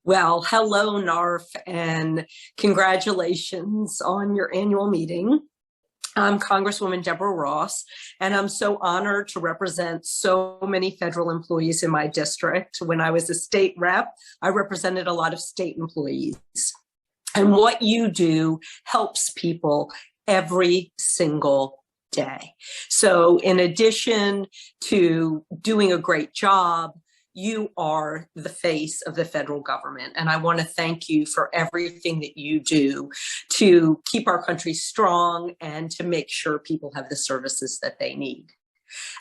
Well, hello, NARFE, and congratulations on your annual meeting. I'm Congresswoman Deborah Ross, and I'm so honored to represent so many federal employees in my district. When I was a state rep, I represented a lot of state employees. And what you do helps people every single day. So in addition to doing a great job, you are the face of the federal government. And I want to thank you for everything that you do to keep our country strong and to make sure people have the services that they need.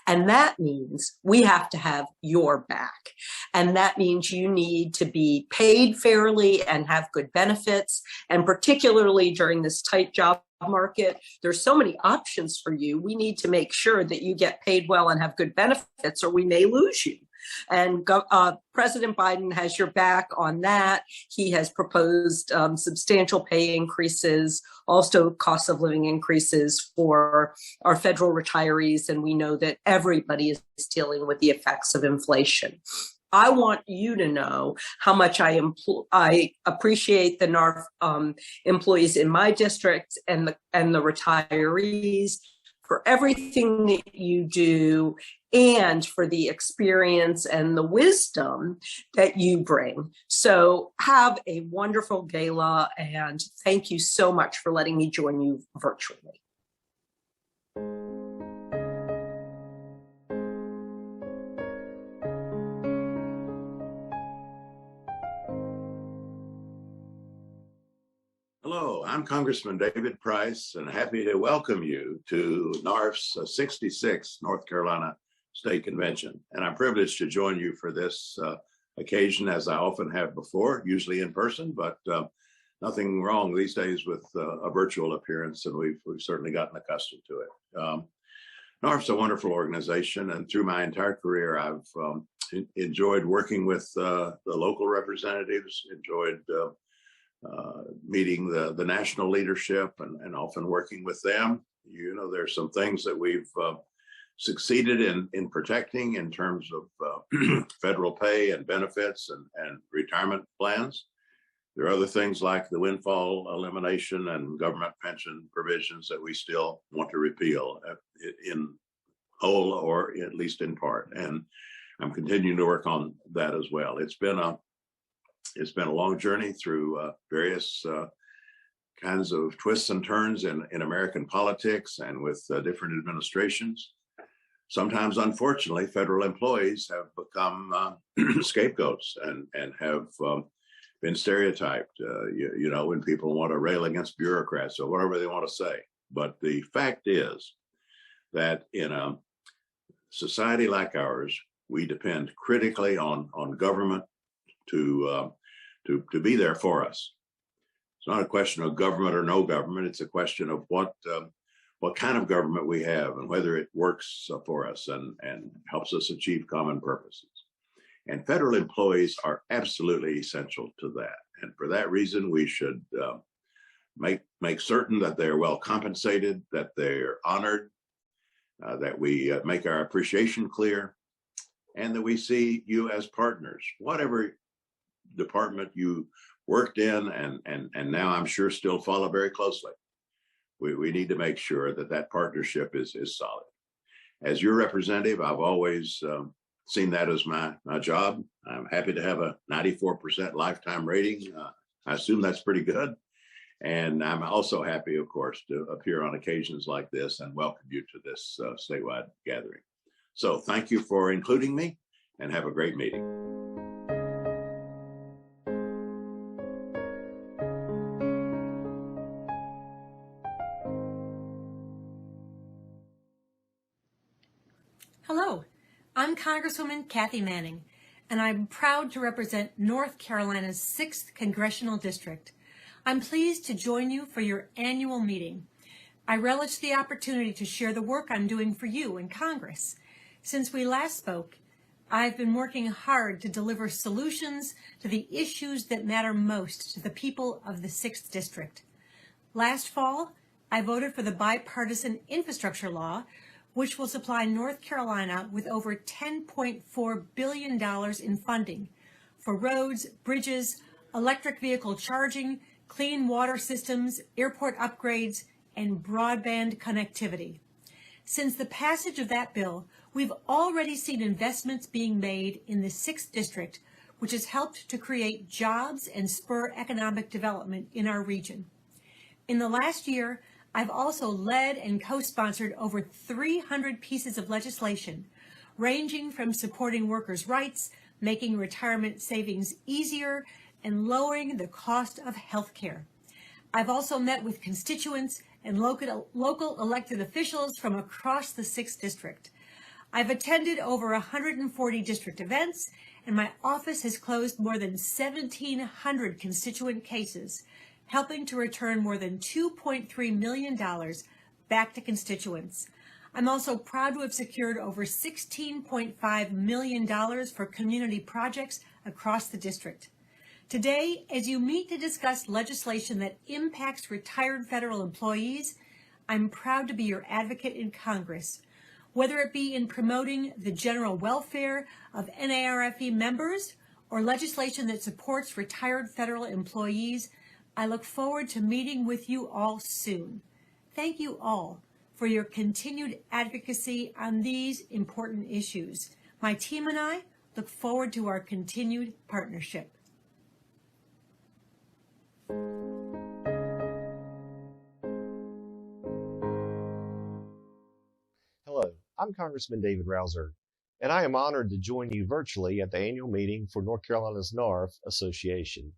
And that means we have to have your back. And that means you need to be paid fairly and have good benefits. And particularly during this tight job market, there's so many options for you. We need to make sure that you get paid well and have good benefits, or we may lose you. And President Biden has your back on that. He has proposed substantial pay increases, also cost of living increases for our federal retirees. And we know that everybody is dealing with the effects of inflation. I want you to know how much I appreciate the NARFE employees in my district and the retirees for everything that you do and for the experience and the wisdom that you bring. So have a wonderful gala, and thank you so much for letting me join you virtually. Hello, I'm Congressman David Price, and happy to welcome you to NARFE's 66th North Carolina State Convention. And I'm privileged to join you for this occasion, as I often have before, usually in person, but nothing wrong these days with a virtual appearance, and we've certainly gotten accustomed to it. NARFE's a wonderful organization, and through my entire career, I've enjoyed working with the local representatives, enjoyed meeting the national leadership and often working with them. You know, there's some things that we've succeeded in protecting in terms of federal pay and benefits and retirement plans. There are other things like the windfall elimination and government pension provisions that we still want to repeal in whole or at least in part. And I'm continuing to work on that as well. It's been a long journey through various kinds of twists and turns in American politics and with different administrations. Sometimes, unfortunately, federal employees have become scapegoats and have been stereotyped, you know, when people want to rail against bureaucrats or whatever they want to say. But the fact is that in a society like ours, we depend critically on government to be there for us. It's not a question of government or no government. It's a question of what kind of government we have and whether it works for us and helps us achieve common purposes. And federal employees are absolutely essential to that. And for that reason, we should make certain that they're well compensated, that they're honored, that we make our appreciation clear, and that we see you as partners. Whatever department you worked in and now I'm sure still follow very closely, we need to make sure that partnership is solid. As your representative, I've always seen that as my job. I'm happy to have a 94% lifetime rating. I assume that's pretty good. And I'm also happy, of course, to appear on occasions like this and welcome you to this statewide gathering. So thank you for including me, and have a great meeting. Hello, I'm Congresswoman Kathy Manning, and I'm proud to represent North Carolina's 6th Congressional District. I'm pleased to join you for your annual meeting. I relish the opportunity to share the work I'm doing for you in Congress. Since we last spoke, I've been working hard to deliver solutions to the issues that matter most to the people of the 6th District. Last fall, I voted for the bipartisan infrastructure law, which will supply North Carolina with over $10.4 billion in funding for roads, bridges, electric vehicle charging, clean water systems, airport upgrades, and broadband connectivity. Since the passage of that bill, we've already seen investments being made in the 6th District, which has helped to create jobs and spur economic development in our region. In the last year, I've also led and co-sponsored over 300 pieces of legislation, ranging from supporting workers' rights, making retirement savings easier, and lowering the cost of health care. I've also met with constituents and local elected officials from across the 6th District. I've attended over 140 district events, and my office has closed more than 1,700 constituent cases, helping to return more than $2.3 million back to constituents. I'm also proud to have secured over $16.5 million for community projects across the district. Today, as you meet to discuss legislation that impacts retired federal employees, I'm proud to be your advocate in Congress. Whether it be in promoting the general welfare of NARFE members or legislation that supports retired federal employees, I look forward to meeting with you all soon. Thank you all for your continued advocacy on these important issues. My team and I look forward to our continued partnership. Hello, I'm Congressman David Rouser, and I am honored to join you virtually at the annual meeting for North Carolina's NARFE Association.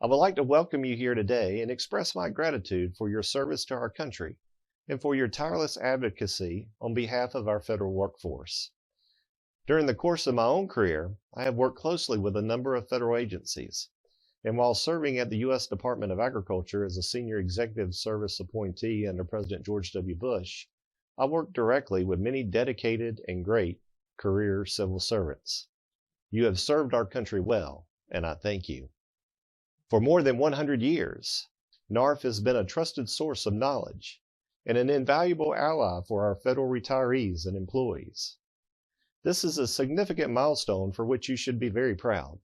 I would like to welcome you here today and express my gratitude for your service to our country and for your tireless advocacy on behalf of our federal workforce. During the course of my own career, I have worked closely with a number of federal agencies, and while serving at the U.S. Department of Agriculture as a senior executive service appointee under President George W. Bush, I worked directly with many dedicated and great career civil servants. You have served our country well, and I thank you. For more than 100 years, NARFE has been a trusted source of knowledge and an invaluable ally for our federal retirees and employees. This is a significant milestone for which you should be very proud.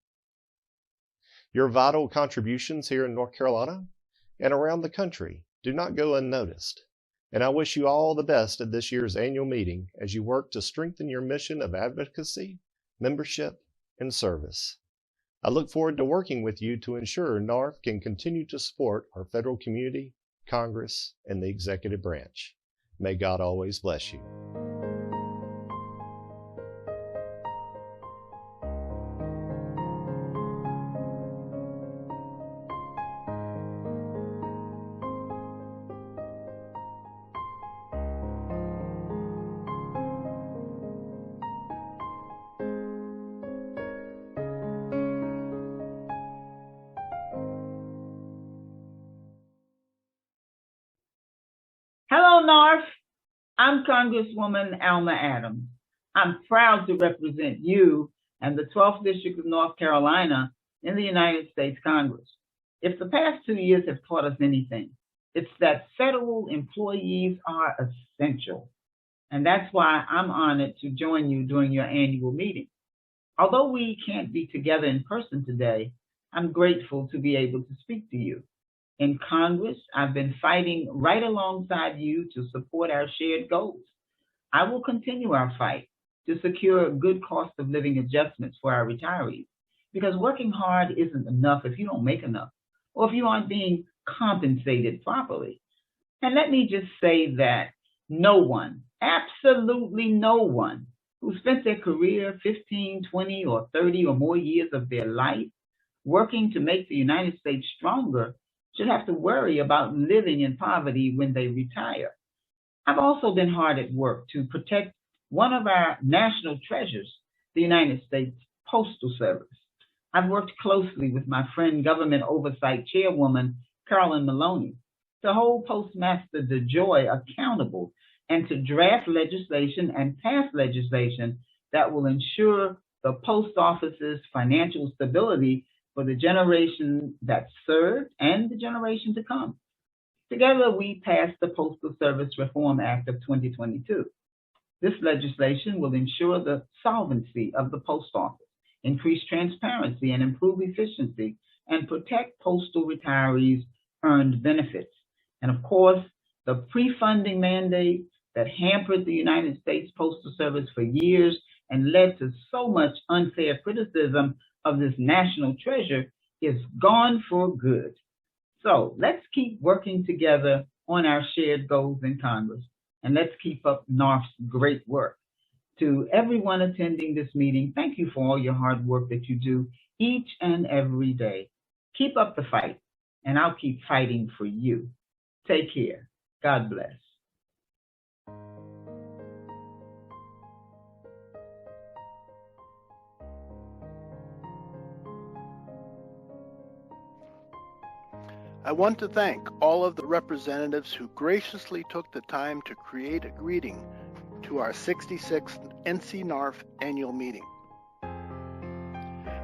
Your vital contributions here in North Carolina and around the country do not go unnoticed, and I wish you all the best at this year's annual meeting as you work to strengthen your mission of advocacy, membership, and service. I look forward to working with you to ensure NARFE can continue to support our federal community, Congress, and the executive branch. May God always bless you. Hello, NARFE. I'm Congresswoman Alma Adams. I'm proud to represent you and the 12th District of North Carolina in the United States Congress. If the past 2 years have taught us anything, it's that federal employees are essential. And that's why I'm honored to join you during your annual meeting. Although we can't be together in person today, I'm grateful to be able to speak to you. In Congress, I've been fighting right alongside you to support our shared goals. I will continue our fight to secure good cost of living adjustments for our retirees, because working hard isn't enough if you don't make enough, or if you aren't being compensated properly. And let me just say that no one, absolutely no one, who spent their career 15, 20, or 30 or more years of their life working to make the United States stronger should have to worry about living in poverty when they retire. I've also been hard at work to protect one of our national treasures, the United States Postal Service. I've worked closely with my friend, Government Oversight Chairwoman Carolyn Maloney, to hold Postmaster DeJoy accountable and to draft legislation and pass legislation that will ensure the post office's financial stability for the generation that served and the generation to come. Together, we passed the Postal Service Reform Act of 2022. This legislation will ensure the solvency of the post office, increase transparency, and improve efficiency and protect postal retirees' earned benefits. And of course, the pre-funding mandate that hampered the United States Postal Service for years and led to so much unfair criticism of this national treasure is gone for good. So let's keep working together on our shared goals in Congress, and let's keep up NARFE's great work. To everyone attending this meeting, thank you for all your hard work that you do each and every day. Keep up the fight, and I'll keep fighting for you. Take care. God bless. I want to thank all of the representatives who graciously took the time to create a greeting to our 66th NCNARFE annual meeting.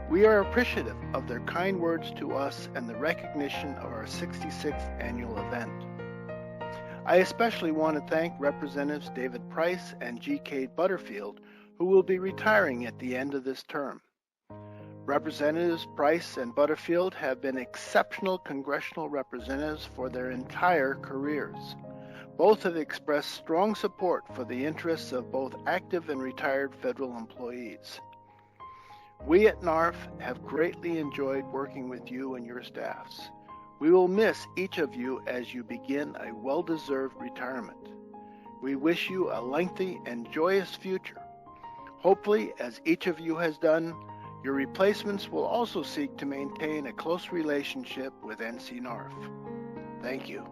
We are appreciative of their kind words to us and the recognition of our 66th annual event. I especially want to thank Representatives David Price and G.K. Butterfield, who will be retiring at the end of this term. Representatives Price and Butterfield have been exceptional congressional representatives for their entire careers. Both have expressed strong support for the interests of both active and retired federal employees. We at NARFE have greatly enjoyed working with you and your staffs. We will miss each of you as you begin a well-deserved retirement. We wish you a lengthy and joyous future. Hopefully, as each of you has done, your replacements will also seek to maintain a close relationship with NCNARFE. Thank you.